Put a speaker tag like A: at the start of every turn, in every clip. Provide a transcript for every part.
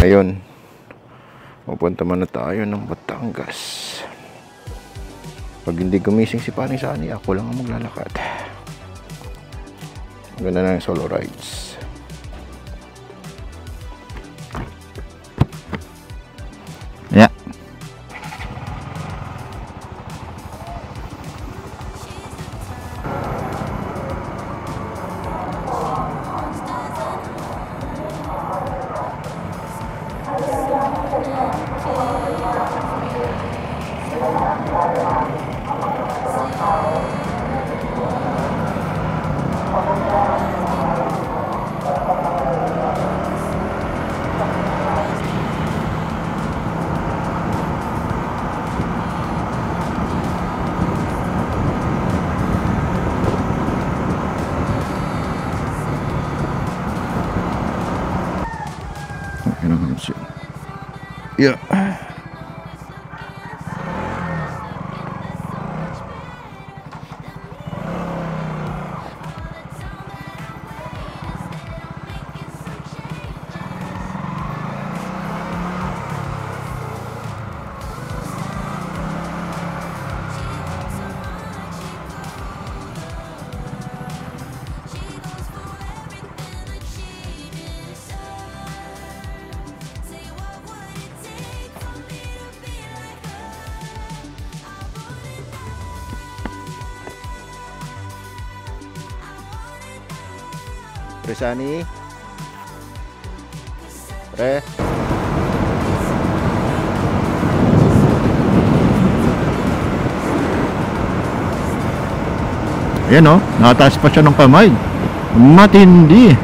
A: Ngayon, pupunta muna tayo ng Batangas. Pag hindi gumising si Paring Sani, ako lang ang maglalakad. Ganda na yung solo rides. Yeah. Yeah. Sani, Re. Ayan o, nakataas pa siya ng kamay. Matindi.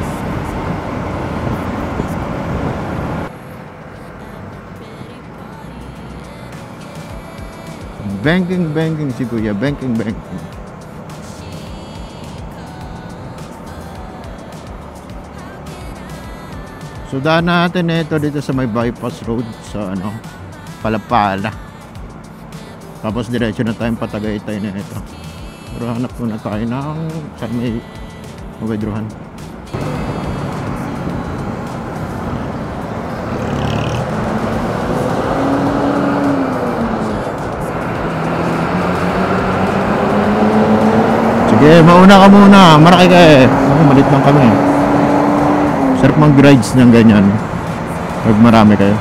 A: Banking si Kuya, banking. So daan natin ito dito sa may bypass road sa Palapala. Tapos diretso na tayong Patagaytay na ito. Pero hanap muna tayo ng sa may Wedruhan. Sige, mauna ka muna. Maraki ka eh. Malit lang kami. Sarap mag-rides ng ganyan pag marami kayo.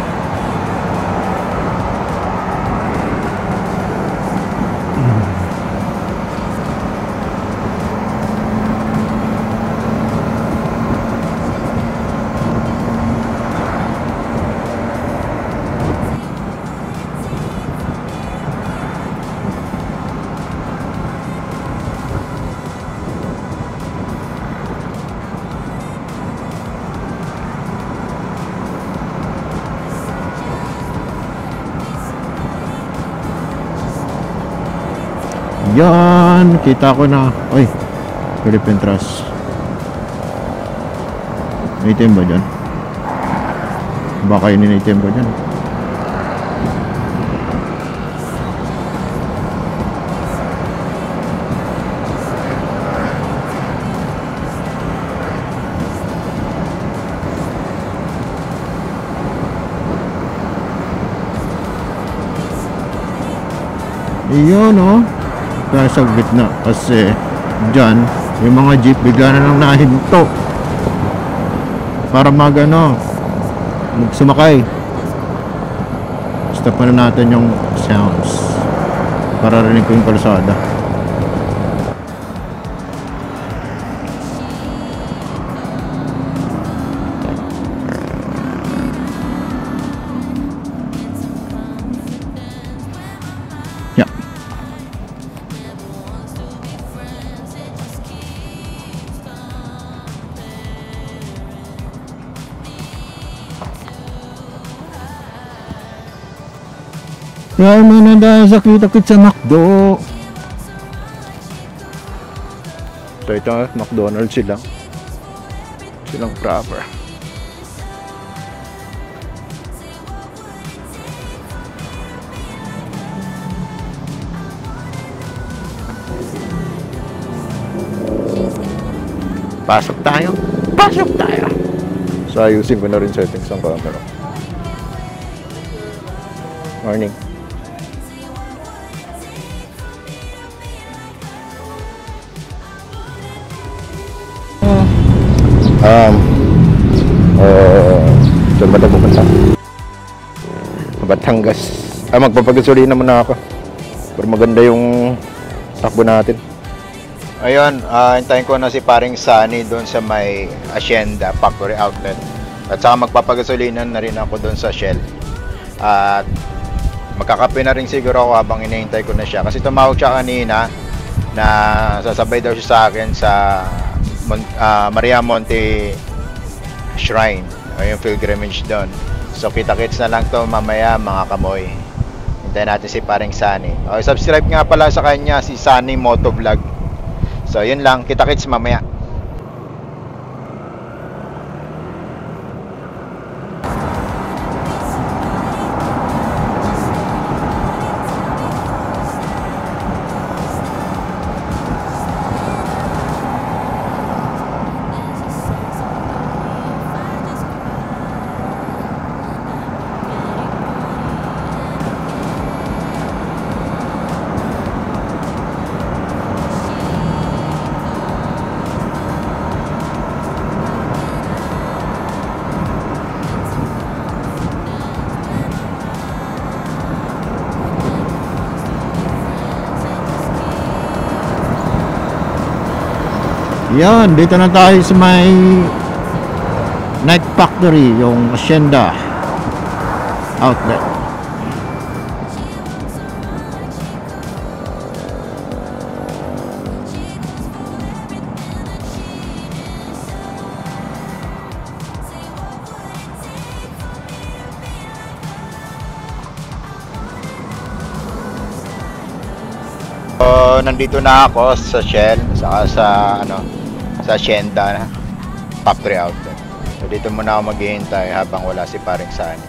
A: Yan, kita ko na. Oy, Philippine Trust. May item ba dyan? Baka yun item ba dyan? Iyon oh. Nasa gitna kasi dyan yung mga jeep bigla na lang nahinto para magsumakay. Stop na natin yung sounds para rinig ko yung kalsada. Kaya mo na dahil sa kita-kit sa McDo. So ito McDonald's silang proper. Pasok tayo. So ayusin ko na rin settings ng camera. Morning. Saan ba ito pupunta? Batangas. Magpapagasolina muna ako. Pero maganda yung takbo natin. Ayun, hintayin ko na si paring Sunny doon sa may Hacienda Factory Outlet. At saka magpapagasolina na rin ako doon sa Shell. At magkakape na rin siguro ako habang hinihintay ko na siya. Kasi tumawag siya kanina na sasabay daw siya sa akin sa Maria Monte Shrine. Yung pilgrimage doon. So kita-kits na lang to mamaya mga kamoy. Hintayin natin si paring Sunny. Subscribe nga pala sa kanya si Sunny Motovlog. So yun lang, kita-kits mamaya. Yan, dito na tayo sa may Night Factory, yung Hacienda Outlet. So, nandito na ako sa Shell, saka sa sa Hacienda Factory Outlet. So dito muna ako maghihintay habang wala si paring Sunny.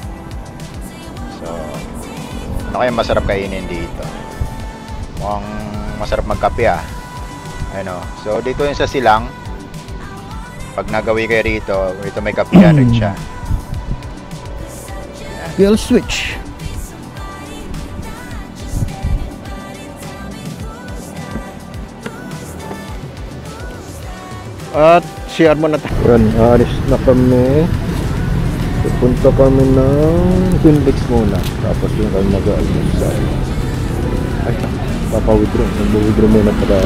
A: So ano kaya masarap kainin dito? Mukhang masarap magkape ano. So dito yung sa Silang. Pag nagawi kayo rito may kapehan rin siya. Fuel switch. At share mo na tayo. Yan, aalis na kami. Pupunta kami ng Twinbix muna. Tapos yung kami mag-aalis. Ay, papa-withdraw. Mag-withdraw muna para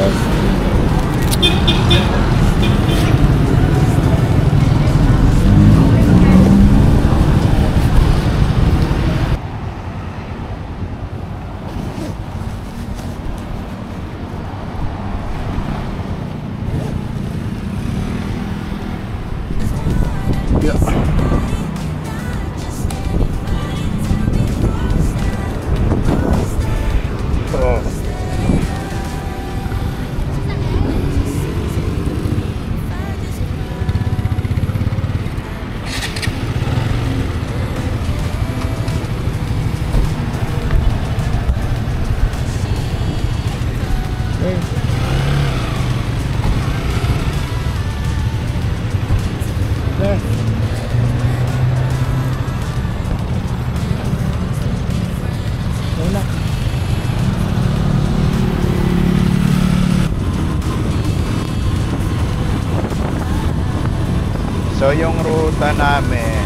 A: So yung ruta namin,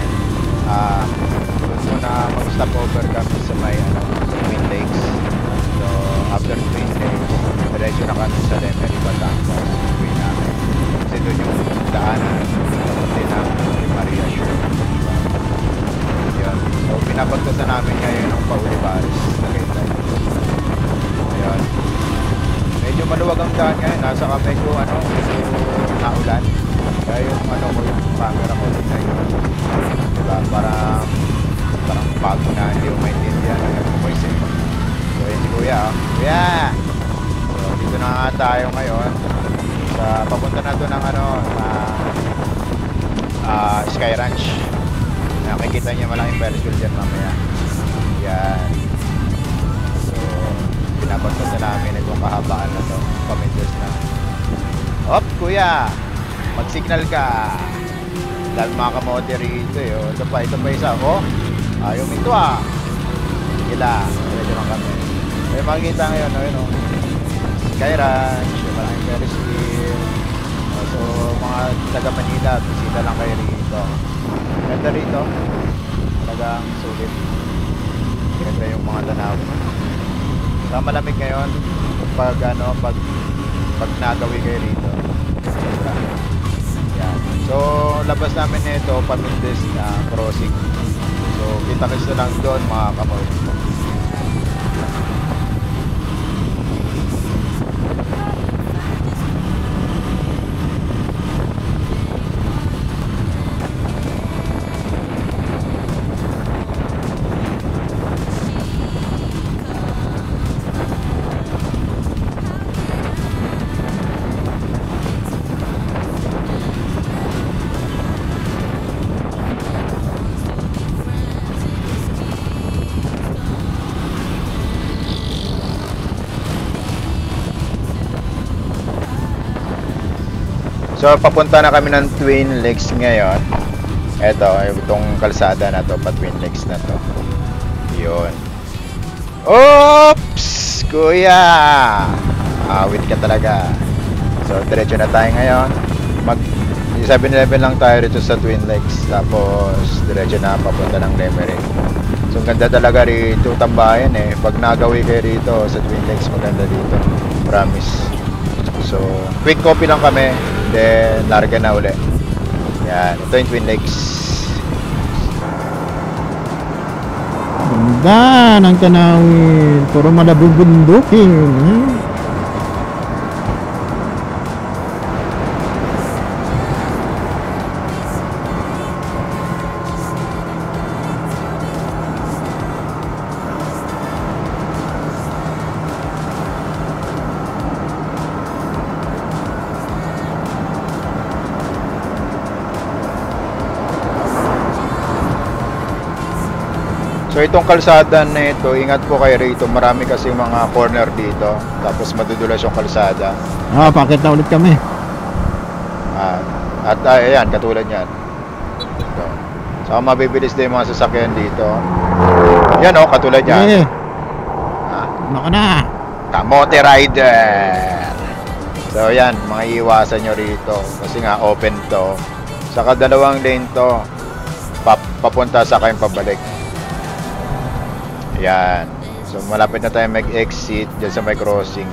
A: doon muna mag-stop over kami sa may Twin Lakes. So after Twin Lakes, diretso na kami sa Lemery, Batangas. Uwi namin. Kasi doon yung daanan din ng Maria Shore. Yun. So pinapagtasan namin ngayon ang Paulibares. Tagaytay. Ayun. Medyo maluwag ang daan ngayon. Nasa kami ko medyo naulan. Kaya yung yung camera ko din na yun. Diba? Parang bago na hindi mo maintindihan ang voice eh. So yun si Kuya. Kuya! So dito na nga tayo ngayon. Papunta na to ng Sky Ranch. Nakikita niyo malaking vertical dyan mamaya. Yan. So pinapagpunta namin itong kahabaan na to. Pamintos na. Hop! Kuya! Mag-signal ka. Dahil mga kamote rito eh. Ito pa isa. Ayaw minto
B: Sige lang, diretso lang kami. May makikita ngayon, no, yun, no? Sky Ranch, maraming Ferris wheel. So, mga taga Manila, bisita lang kayo rito. Ganda rito. Talagang sulit. Ganda yung mga tanawin. Sa malamig ngayon, pag nagawi kayo rito. Sobra. Yan. So, labas namin nito, Pamindes na crossing. So, kita-kits na lang doon, mga kamoy. So, papunta na kami ng Twin Lakes ngayon. Itong kalsada na to, pa Twin Lakes na to. Yun. Oops! Kuya! Awit ka talaga. So, diretso na tayo ngayon. 7-Eleven lang tayo rito sa Twin Lakes. Tapos, diretso na papunta ng Limerick. So, ang ganda talaga rito tambayan eh. Pag nagawi kayo rito sa Twin Lakes, maganda dito. Promise. So, quick coffee lang kami. Then, larga na uli. Yan. Ito yung Twin Lakes.
A: Ganda ng tanawin. Puro malabubundukin.
B: So itong kalsada na ito, ingat po kayo rito. Marami kasi mga corner dito. Tapos madudulas yung kalsada.
A: Pakit na ulit kami.
B: Ayan, katulad yan. So mabibilis din yung mga sasakyan dito. Yan katulad yan.
A: Naka na.
B: Kamote Rider. So yan, mga iwasan nyo rito. Kasi nga open to. Saka dalawang lane to. Papunta sa kayong pabalik. Yan. So malapit na tayo mag-exit dyan sa may crossing.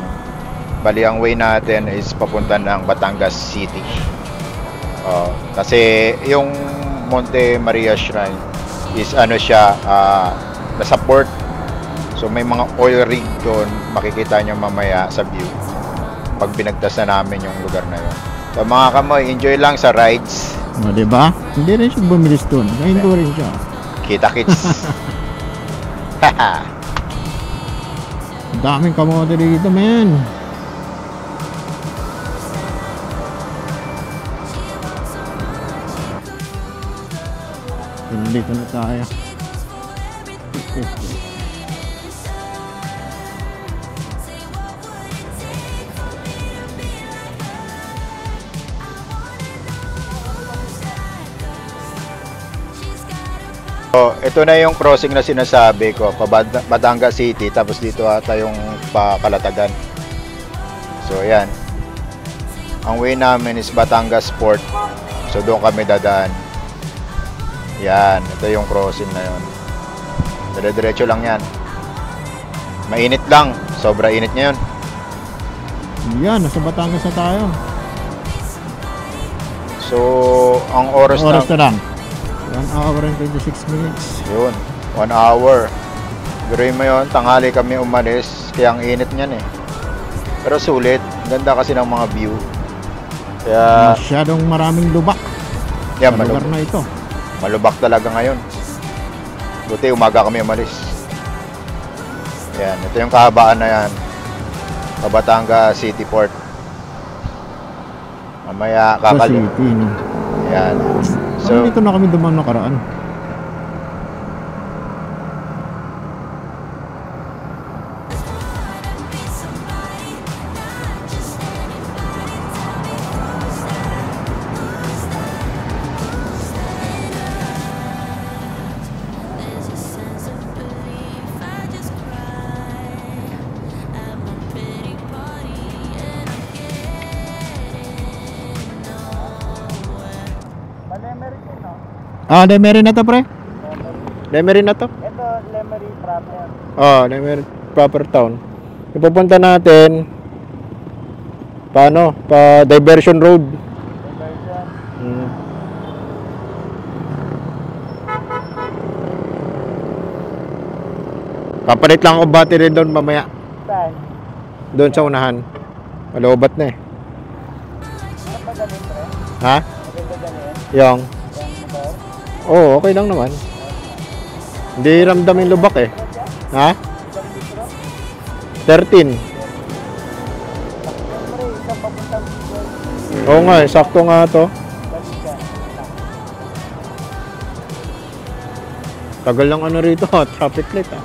B: Bali ang way natin is papunta ng Batangas City. Kasi yung Monte Maria Shrine is siya nasa port. So may mga oil rig doon. Makikita nyo mamaya sa view pag binagtas na namin yung lugar na yun. So mga kamoy, enjoy lang sa rides.
A: Diba? Hindi rin siya bumilis doon. Ngayon ko rin siya.
B: Kita-kits.
A: Daming kamote dito, man. Dito na tayo.
B: So, ito na yung crossing na sinasabi ko, Batangas City, tapos dito ata yung Kalatagan. So, ayan. Ang way namin is Batangas Port. So, doon kami dadaan. Yan, ito yung crossing na yun. Dire-diretso lang yan. Mainit lang, sobra init ngayon.
A: Yan, nasa Batangas na tayo.
B: So, ang oras
A: na lang 1 hour and 26 minutes.
B: Yun, 1 hour. Biruin mo yun, tanghali kami umalis. Kaya ang init niyan eh. Pero sulit, ganda kasi ng mga view. Kaya
A: masyadong maraming lubak.
B: Yan,
A: lugar na ito.
B: Malubak talaga ngayon. Buti umaga kami umalis. Yan, ito yung kahabaan na yan. Batangas City Port. Mamaya
A: City, no?
B: Yan. So,
A: dito na kami dumaan nakaraan. Ah, Lemery na to, pre. Lemery na to.
B: Ito, Lemery proper.
A: Oh, Lemery proper town. Ipupunta natin paano? Pa Diversion Road.
B: Diversion.
A: Papalit lang ako battery doon mamaya.
B: Saan?
A: Doon sa unahan. Malobat na eh.
B: Ano pa galing, pre?
A: Ha?
B: Maganda galing?
A: Yung.
B: Yung motor?
A: Oo, okay lang naman. Hindi ramdam yung lubak eh. Ha?
B: Isang litro?
A: 13.
B: Siyempre, isang papuntang Bicol.
A: Oo nga, eh, sakto nga to.
B: Balik ka.
A: Tagal lang ano rito, traffic light ah.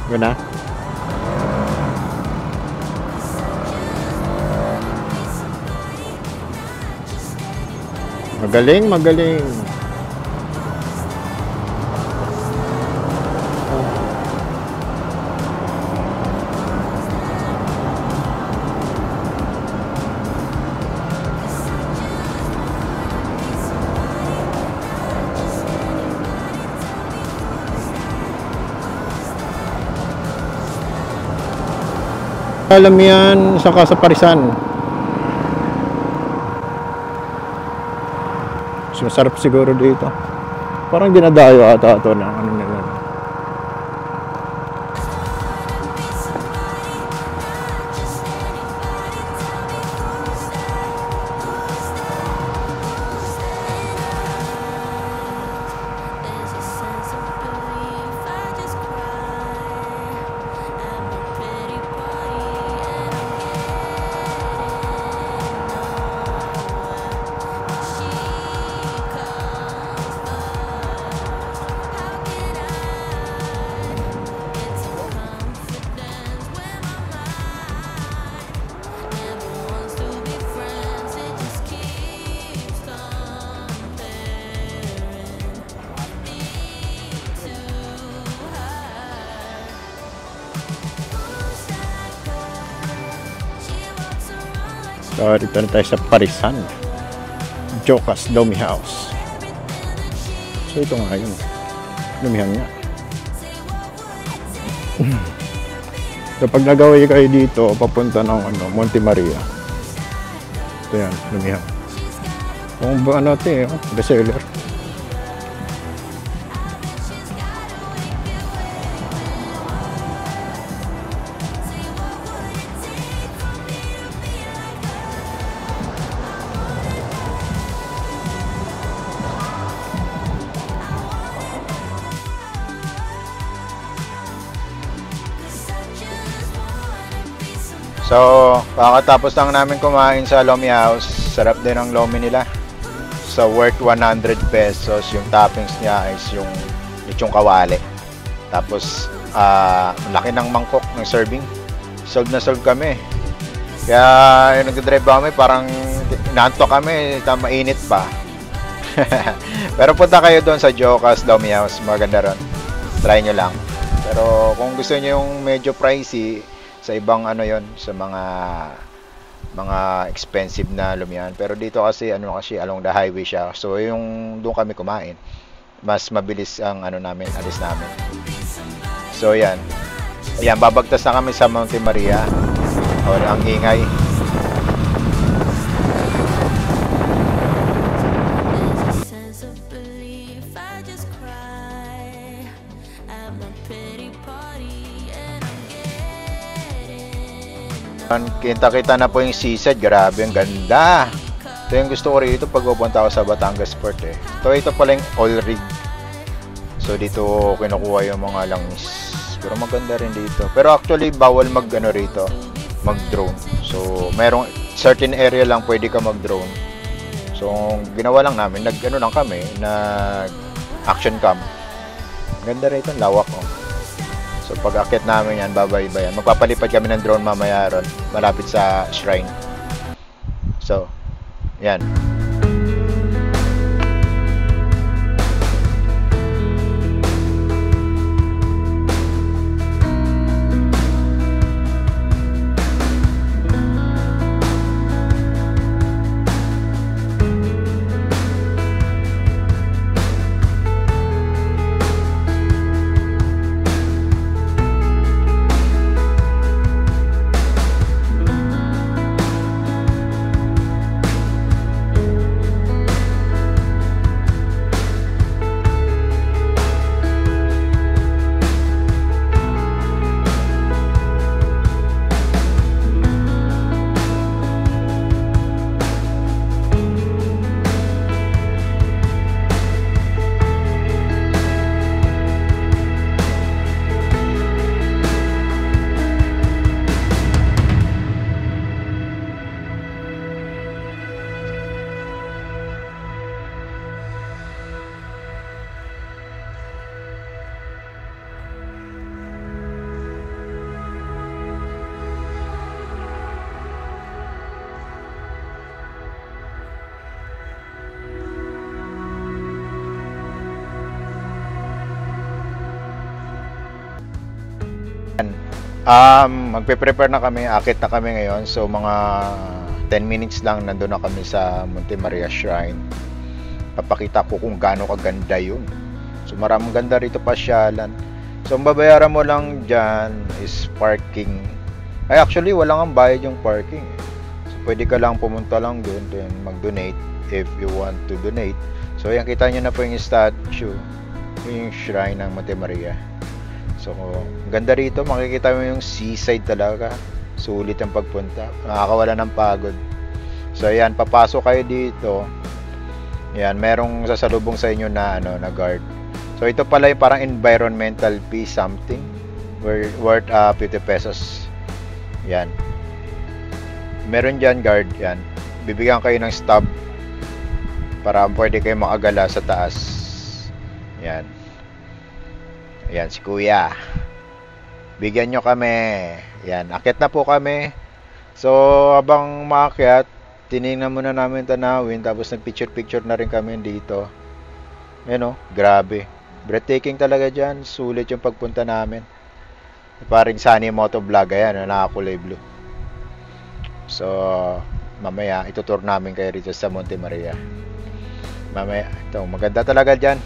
A: Yun na. Magaling, magaling. Alam yan, saka sa Parisan. Mas masarap siguro dito. Parang dinadayo ata ito ng ano nila. So, dito na tayo sa Parisan. Jocas Domi House. So, ito nga yun. Lumihan nga. So, pag nagaway kayo dito, papunta ng Monte Maria. Ito yan, lumihan. Kung ba natin, bestseller.
B: So, kakatapos lang namin kumain sa Lomi House. Sarap din ang Lomi nila. So, worth 100 pesos. Yung toppings niya is yung lechong kawali. Tapos, laki ng mangkok ng serving. Sold na sold kami. Kaya, yung nag-drive kami, parang inaantok kami. Mainit pa. Pero punta kayo doon sa Jocas Lomi House. Maganda ron. Try nyo lang. Pero, kung gusto nyo yung medyo pricey, sa ibang yon, sa mga expensive na lumihan. Pero dito kasi kasi along the highway siya. So yung doon kami kumain, mas mabilis ang namin, alis namin. So yan. Ayan, babagtas na kami sa Monte Maria. O, ang ingay. Kita-kita na po yung seaside. Grabe, ang ganda. Ito yung gusto ko rito pag pupunta ako sa Batangas Port eh. Ito pala yung oil rig. So dito kinukuha yung mga langis. Pero maganda rin dito. Pero actually bawal rito, mag-drone. So merong certain area lang pwede ka mag-drone. So ginawa lang namin, lang kami, action cam. Ganda rito, lawak oh. So pag akit namin yan, babay-bayan. Magpapalipad kami ng drone mamaya ron, malapit sa shrine. So, yan. Magpe-prepare na kami, akit na kami ngayon. So mga 10 minutes lang nandun na kami sa Monte Maria Shrine. Papakita ko kung gaano kaganda yun. So maraming ganda rito pasyalan. So ang babayaran mo lang dyan is parking. Ay actually wala nga bayad yung parking. So pwede ka lang pumunta lang dun, then mag-donate if you want to donate. So yan, kita nyo na po yung statue, yung shrine ng Monte Maria. So ganda rito, makikita mo yung seaside talaga. Sulit ang pagpunta, nakakawala ng pagod. So ayan, papasok kayo dito. Ayan, merong sasalubong sa inyo na na guard. So ito pala yung parang environmental fee something worth 50 pesos. Yan. Meron dyan guard, yan. Bibigyan kayo ng stub para pwede kayo makagala sa taas. Yan. Ayan, si kuya. Bigyan nyo kami. Yan, akit na po kami. So, habang maakyat, tinignan muna namin tanawin, tapos nagpicture-picture na rin kami dito. Ayan o, grabe. Breathtaking talaga dyan. Sulit yung pagpunta namin. Paring Sunny Motovlog, ayan, nakakulay blue. So, mamaya, itutour namin kayo rito sa Monte Maria. Mamaya, ito, maganda talaga dyan.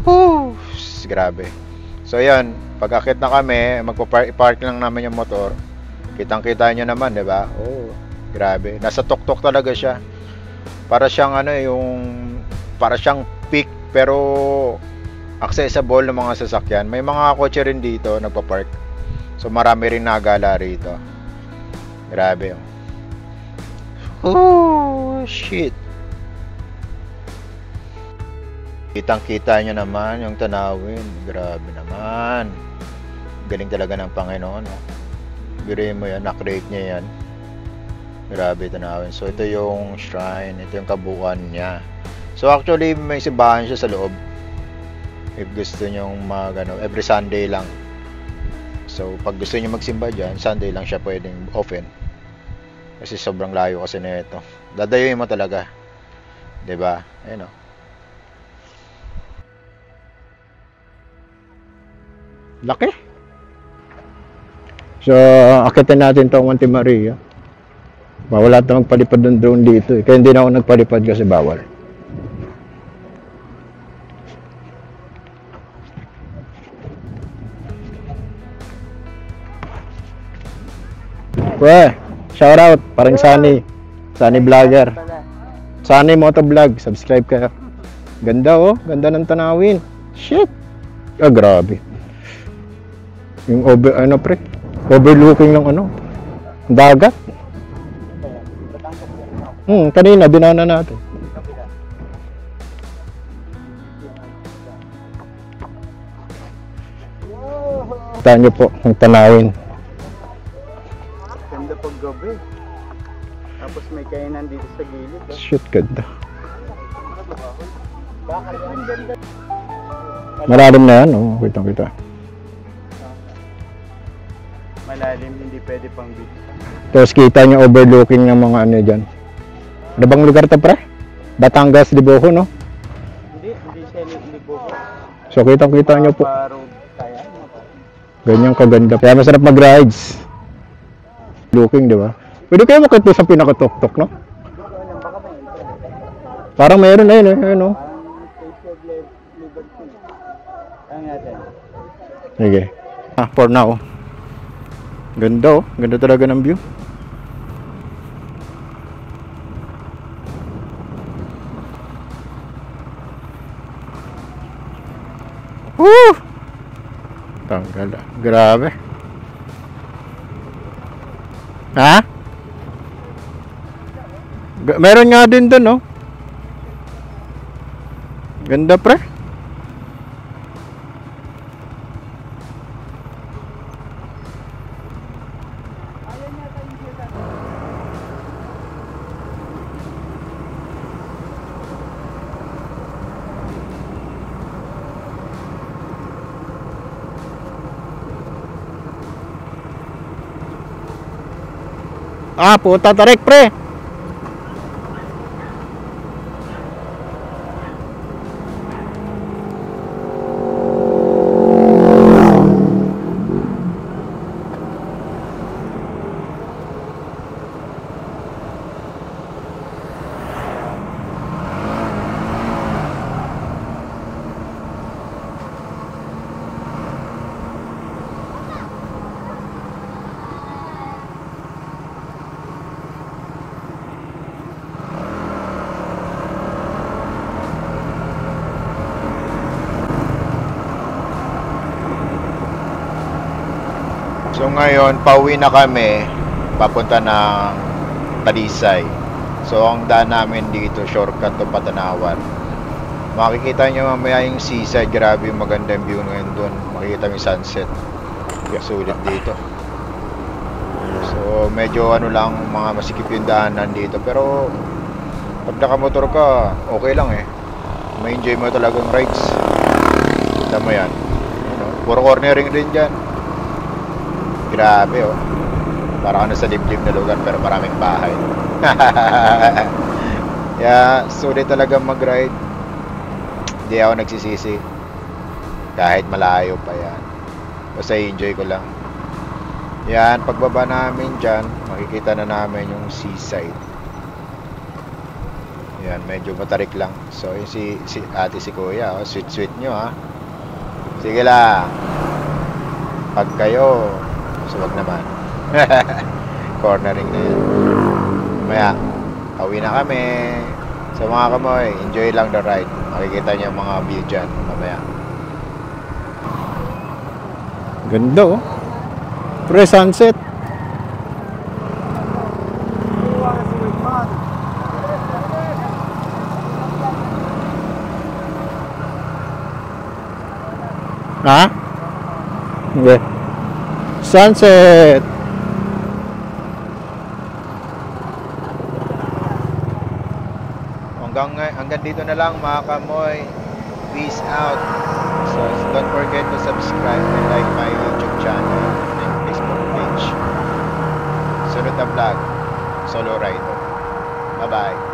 B: Woo! Grabe. So, yan, pag-akit na kami, magpa-park lang namin yung motor. Kitang-kita nyo naman, di ba? Oh, grabe. Nasa tuktok talaga siya. Para siyang para siyang peak, pero accessible ng mga sasakyan. May mga kotse rin dito nagpa-park. So marami rin nagala rito. Grabe. Oh, shit. Kitang-kita nyo naman yung tanawin. Grabe naman. Galing talaga ng Panginoon. Birihin mo yan, na-create niya yan. Grabe tanawin. So ito yung shrine, ito yung kabuuan niya. So actually may simbahan siya sa loob. If gusto nyo every Sunday lang. So pag gusto nyo magsimba dyan, Sunday lang siya pwedeng open. Kasi sobrang layo kasi na ito. Dadayuin mo talaga. 'Di ba? Ayun o. Laki. So, akitin natin itong Monte Maria. Bawal ata magpalipad ng drone dito. Kaya hindi na ako nagpalipad kasi bawal. Pre, shout out. Parang Sunny Vlogger. Sunny Motovlog. Subscribe kayo. Ganda oh. Ganda ng tanawin. Shit. Ah, grabe. Yung overlooking ng dagat. Kanina dinaanan natin. Kita nyo po ang tanawin.
C: Ganda pag gabi. Tapos may kainan dito sa gilid.
A: Shit, ganda. Malalim na yan, oh. Kita.
C: Malalim, hindi pwede pang video.
A: Tapos kita nyo overlooking ng mga dyan. Ano bang lugar to, pre? Batangas, Liboho, no?
C: Hindi siya Liboho.
A: So kita nyo po.
C: Road kaya.
A: Ganyang kaganda. Kaya masarap mag-rides. Looking, di ba? Pwede kayo makita sa pinaka-tok-tok, no? Parang mayroon na yun, no? Sige. For now. Ganda, oh. Ganda talaga ng view. Woo! Tanggal. Grabe. Ha? Meron nga din doon, no? Ganda, pre. Ah, puta tarik, pre.
B: So ngayon, pauwi na kami papunta ng Talisay. So ang daan namin dito, shortcut to Patanawan. Makikita nyo mamaya yung seaside. Grabe yung magandang view ngayon doon. Makikita yung sunset. Kaya sulit dito. So medyo ano lang, mga masikip yung daanan dito. Pero pag nakamotor ka, okay lang eh. May enjoy mo talagang rides. Kita mo yan. Ano, puro cornering rin dyan. Grabe oh. Para ka na sa liblib na lugar pero maraming bahay. Kaya sulit talaga mag-ride. Hindi ako nagsisisi. Kahit malayo pa yan. Basta enjoy ko lang. Yan, pagbaba namin dyan, makikita na namin yung seaside. Yan, medyo matarik lang. So, yung si ate si kuya, oh, sweet nyo ha. Sige lang. Pag kayo, so wag naman. Cornering na yan. Maya, pauwi na kami. So mga kamoy, enjoy lang the ride. Makikita nyo yung mga view dyan mamaya.
A: Ganda oh. Pre-sunset. Ha? Okay. Sunset.
B: Hanggang dito na lang mga kamoy. Peace out. So don't forget to subscribe and like my YouTube channel and Facebook page. Sunod na vlog, Solo Rider. Bye bye.